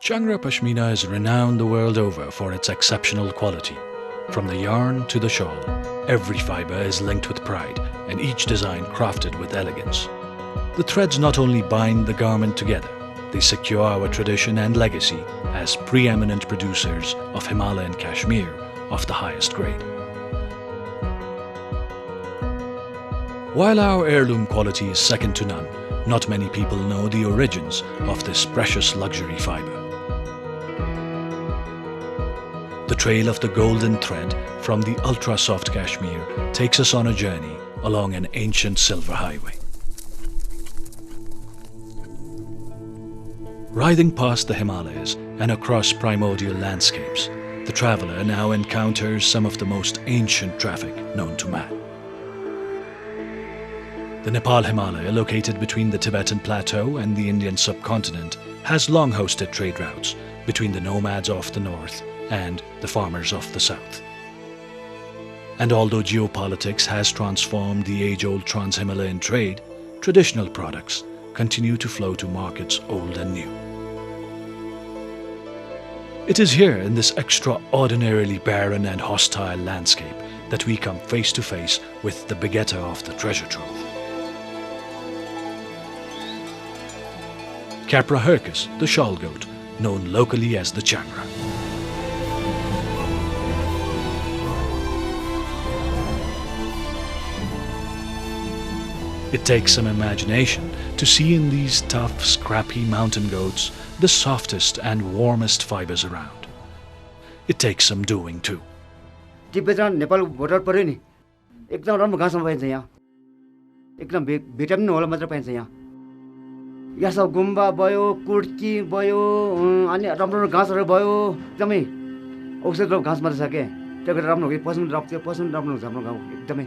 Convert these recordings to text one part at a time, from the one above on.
Chyangra Pashmina is renowned the world over for its exceptional quality. From the yarn to the shawl, every fiber is linked with pride and each design crafted with elegance. The threads not only bind the garment together, they secure our tradition and legacy as preeminent producers of Himalayan cashmere of the highest grade. While our heirloom quality is second to none, not many people know the origins of this precious luxury fiber. The trail of the golden thread from the ultra-soft cashmere takes us on a journey along an ancient silver highway. Riding past the Himalayas and across primordial landscapes, the traveler now encounters some of the most ancient traffic known to man. The Nepal Himalaya, located between the Tibetan Plateau and the Indian subcontinent, has long hosted trade routes between the nomads of the north and the farmers of the south. And although geopolitics has transformed the age-old trans-Himalayan trade, traditional products continue to flow to markets old and new. It is here in this extraordinarily barren and hostile landscape that we come face to face with the begetter of the treasure trove. Capra hircus, the shawl goat, known locally as the Chyangra. It takes some imagination to see in these tough, scrappy mountain goats the softest and warmest fibers around. It takes some doing too. Tibetan Nepal border पर्यो नि एकदम राम्रो घाँसमा पाइन्छ यहाँ एकदम vitamin होला मात्र पाइन्छ यहाँ यहाँ सब गुम्बा भयो कुर्की भयो अनि राम्रो घाँसहरु भयो एकदमै औषध घाँस मात्र छ के त्यसले राम्रो हो पसन्द राम्रो हुन्छ हाम्रो गाउँ एकदमै.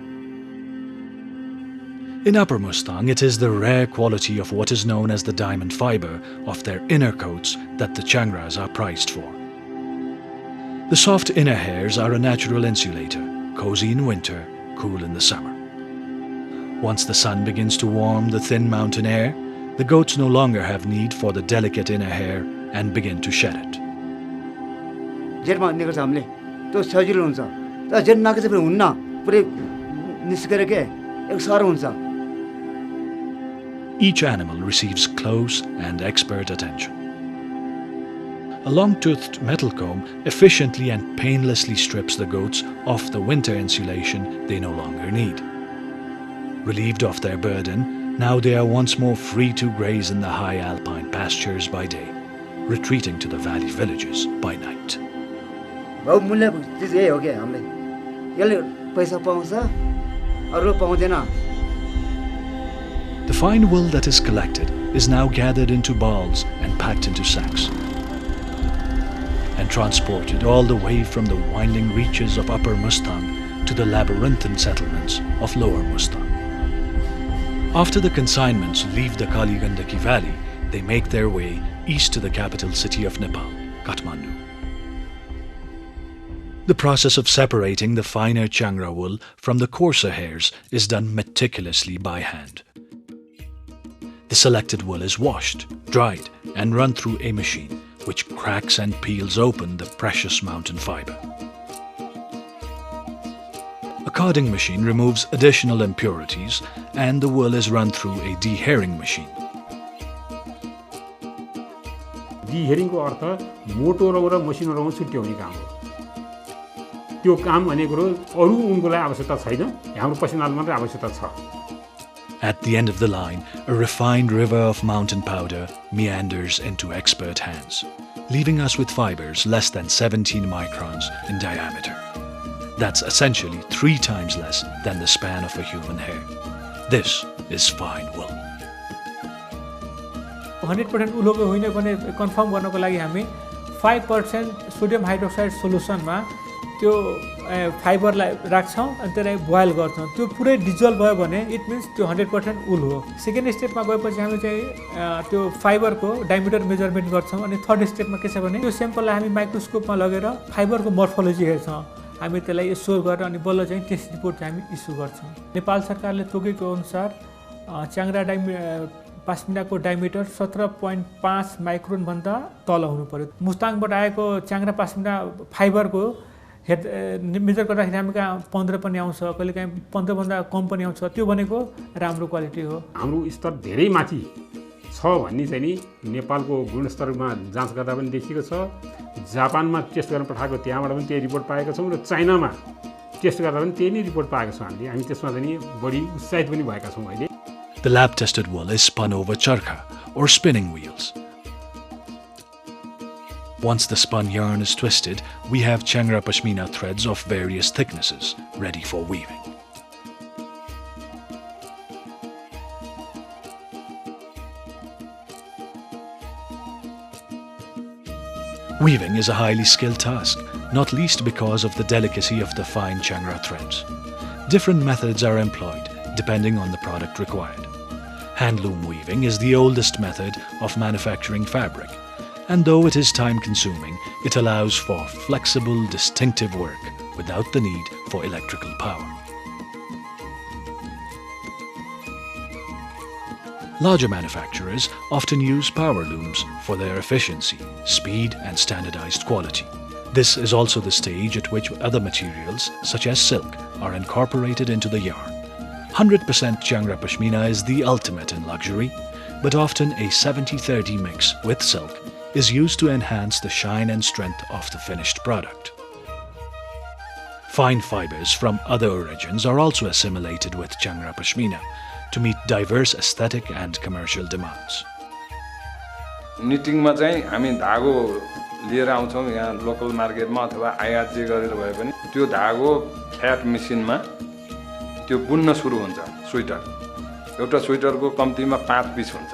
In Upper Mustang, it is the rare quality of what is known as the diamond fiber of their inner coats that the Chyangras are prized for. The soft inner hairs are a natural insulator, cozy in winter, cool in the summer. Once the sun begins to warm the thin mountain air, the goats no longer have need for the delicate inner hair and begin to shed it. जेठमा निकाल्छ हामीले त्यो सजिलो हुन्छ तर जेठ नाके चाहिँ हुन्न पुरै निस्केर के एक साह्रो हुन्छ. Each animal receives close and expert attention. A long-toothed metal comb efficiently and painlessly strips the goats of the winter insulation they no longer need. Relieved of their burden, now they are once more free to graze in the high alpine pastures by day, retreating to the valley villages by night. बहुमूल्य चीज यही हो के हामीले यसले पैसा पाउँछ अरु पाउँदैन. The fine wool that is collected is now gathered into balls and packed into sacks and transported all the way from the winding reaches of Upper Mustang to the labyrinthine settlements of Lower Mustang. After the consignments leave the Kali Gandaki Valley, they make their way east to the capital city of Nepal, Kathmandu. The process of separating the finer Chyangra wool from the coarser hairs is done meticulously by hand. The selected wool is washed, dried, and run through a machine which cracks and peels open the precious mountain fiber. A carding machine removes additional impurities, and the wool is run through a dehairing machine. Dehairing को अर्थ मोटो रौँ र मसिनो रौँ छुट्याउने काम हो. त्यो काम भनेको अरु उनको लागि आवश्यकता छैन, हाम्रो पसिनाले मात्र आवश्यकता छ. At the end of the line, a refined river of mountain powder meanders into expert hands, leaving us with fibers less than 17 microns in diameter. That's essentially 3 times less than the span of a human hair. This is fine wool. 100% उलोको होइन भने confirm गर्नको लागि हामी 5% sodium hydroxide सोलुसनमा त्यो फाइबरलाई राख्छौं अनि त्यसलाई boil गर्छौं. त्यो पुरै डिजोल्भ भयो भने इट मिन्स त्यो 100% उल हो. सेकेन्ड स्टेपमा गएपछि हामी चाहिँ त्यो फाइबरको डायमिटर मेजरमेन्ट गर्छौं अनि थर्ड स्टेपमा के छ भने त्यो स्याम्पललाई हामी माइक्रोस्कोपमा लगेर फाइबरको मोर्फोलोजी हेर्छौं. हामी त्यसलाई स्टोर गरेर अनि बल्ल चाहिँ टेस्ट रिपोर्ट हामी इस्यु गर्छौं. नेपाल सरकारले तोकेको अनुसार च्याङ्ग्रा पास्मिनाको डायमिटर 17.5 माइक्रोनभन्दा तल हुनु पर्यो। मुस्ताङबाट आएको च्याङ्ग्रा पास्मिना फाइबरको मेजर गर्दाखेरि हामी कहाँ 15 पनि आउँछ, कहिलेकाहीँ 15 भन्दा कम पनि आउँछ। त्यो भनेको राम्रो क्वालिटी हो। हाम्रो स्तर धेरै माथि छ भन्ने चाहिँ नि नेपालको गुणस्तरमा जाँच गर्दा पनि देखिएको छ। जापानमा टेस्ट गर्न पठाएको त्यहाँबाट पनि त्यही रिपोर्ट पाएका छौँ र चाइनामा टेस्ट गर्दा पनि त्यही नै रिपोर्ट पाएका छौँ हामीले। हामी त्यसमा चाहिँ बढी उत्साहित पनि भएका छौँ अहिले। The lab-tested wool is spun over charkha, or spinning wheels. Once the spun yarn is twisted, we have Chyangra Pashmina threads of various thicknesses, ready for weaving. Weaving is a highly skilled task, not least because of the delicacy of the fine Chyangra threads. Different methods are employed, depending on the product required. Handloom weaving is the oldest method of manufacturing fabric, and though it is time-consuming, it allows for flexible, distinctive work without the need for electrical power. Larger manufacturers often use power looms for their efficiency, speed, and standardized quality. This is also the stage at which other materials, such as silk, are incorporated into the yarn. 100% Chyangra Pashmina is the ultimate in luxury, but often a 70-30 mix with silk is used to enhance the shine and strength of the finished product. Fine fibers from other origins are also assimilated with Chyangra Pashmina to meet diverse aesthetic and commercial demands. निटिङमा चाहिँ हामी धागो लिएर आउँछौँ यहाँ local मार्केटमा अथवा आयात जे गरेर भए पनि त्यो धागो फ्ल्याट मेसिनमा त्यो बुन्न सुरु हुन्छ। स्वेटर एउटा स्वेटरको कम्तीमा 5 पिस हुन्छ।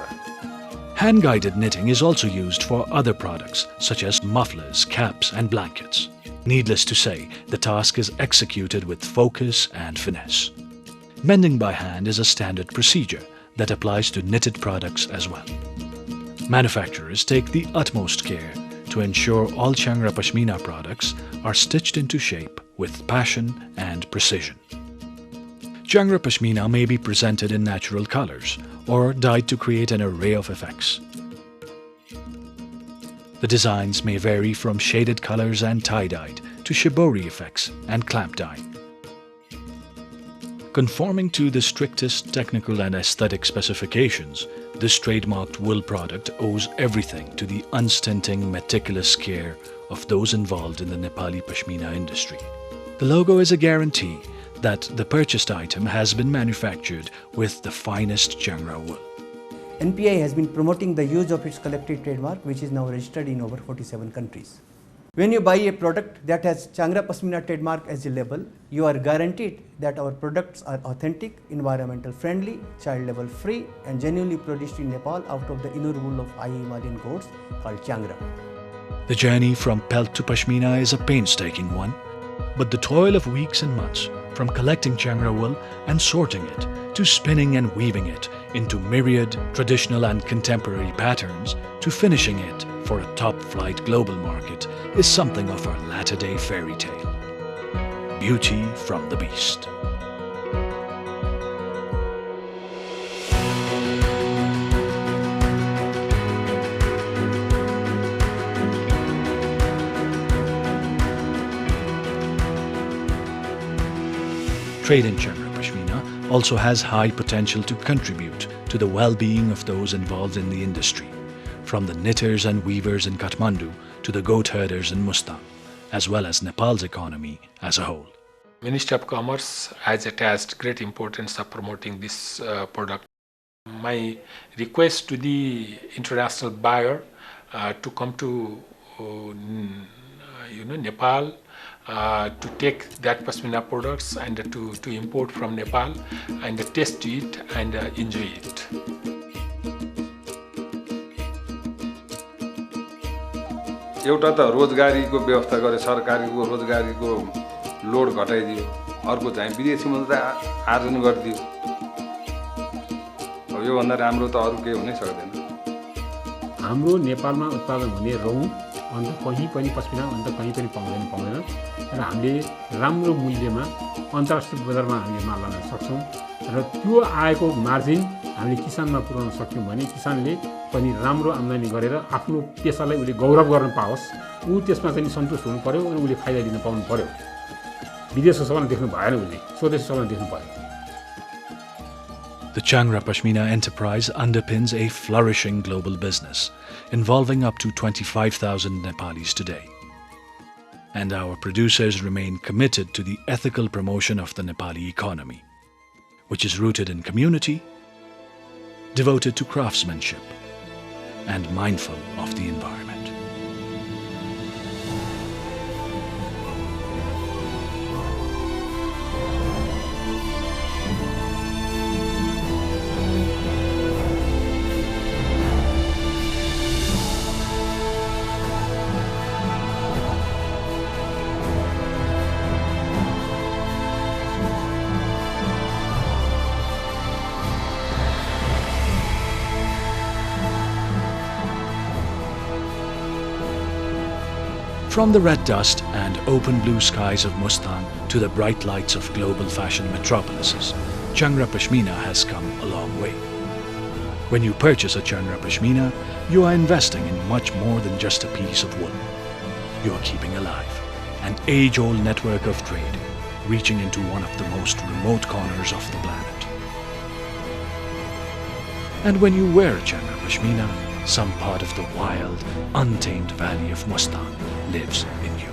Hand-guided knitting is also used for other products such as mufflers, caps, and blankets. Needless to say, the task is executed with focus and finesse. Mending by hand is a standard procedure that applies to knitted products as well. Manufacturers take the utmost care to ensure all Chyangra Pashmina products are stitched into shape with passion and precision. Chyangra Pashmina may be presented in natural colors or dyed to create an array of effects. The designs may vary from shaded colors and tie-dyed to shibori effects and clamp dyeing. Conforming to the strictest technical and aesthetic specifications, this trademarked wool product owes everything to the unstinting, meticulous care of those involved in the Nepali Pashmina industry. The logo is a guarantee that the purchased item has been manufactured with the finest Chyangra wool. NPI has been promoting the use of its collective trademark, which is now registered in over 47 countries. When you buy a product that has Chyangra Pashmina trademark as a label, you are guaranteed that our products are authentic, environmental friendly, child labor free, and genuinely produced in Nepal out of the inner wool of high Himalayan goats called Chyangra. The journey from pelt to Pashmina is a painstaking one, but the toil of weeks and months, from collecting Chyangra wool and sorting it, to spinning and weaving it into myriad traditional and contemporary patterns, to finishing it for a top-flight global market, is something of a latter-day fairy tale. Beauty from the beast. Trade in Chyangra Pashmina also has high potential to contribute to the well-being of those involved in the industry, from the knitters and weavers in Kathmandu to the goat herders in Mustang, as well as Nepal's economy as a whole. Ministry of Commerce has attached great importance of promoting this product. My request to the international buyer to come to Nepal to take that Pashmina products and to import from Nepal and taste it and enjoy it. एउटा त रोजगारीको व्यवस्था गरे, सरकारीको रोजगारीको load घटाइदियो, अर्को चाहिँ विदेशीमा त आर्जन गरिदियो। अब योभन्दा राम्रो त अरू केही हुनै सक्दैन। हाम्रो नेपालमा उत्पादन हुने रौँ अन्त कहीँ पनि पस्मिना अन्त कहीँ पनि पाउँदैन र हामीले राम्रो मूल्यमा अन्तर्राष्ट्रिय बजारमा हामीले माल लान सक्छौँ र त्यो आएको मार्जिन हामीले किसानमा पुर्याउन सक्यौँ भने किसानले पनि राम्रो आम्दानी गरेर आफ्नो पेसालाई उसले गौरव गर्न पाओस्, ऊ त्यसमा चाहिँ सन्तुष्ट हुनु पर्यो अनि उसले फाइदा लिन पाउनु पर्यो। विदेशको सबैलाई देख्नु भएन, उसले स्वदेशी सबैलाई देख्नु पर्यो। The Chyangra Pashmina enterprise underpins a flourishing global business involving up to 25,000 Nepalis today. And our producers remain committed to the ethical promotion of the Nepali economy, which is rooted in community, devoted to craftsmanship, and mindful of the environment. From the red dust and open blue skies of Mustang to the bright lights of global fashion metropolises, Chyangra Pashmina has come a long way. When you purchase a Chyangra Pashmina, you are investing in much more than just a piece of wool. You are keeping alive an age-old network of trade reaching into one of the most remote corners of the planet. And when you wear a Chyangra Pashmina, some part of the wild, untamed valley of Mustang lives in you.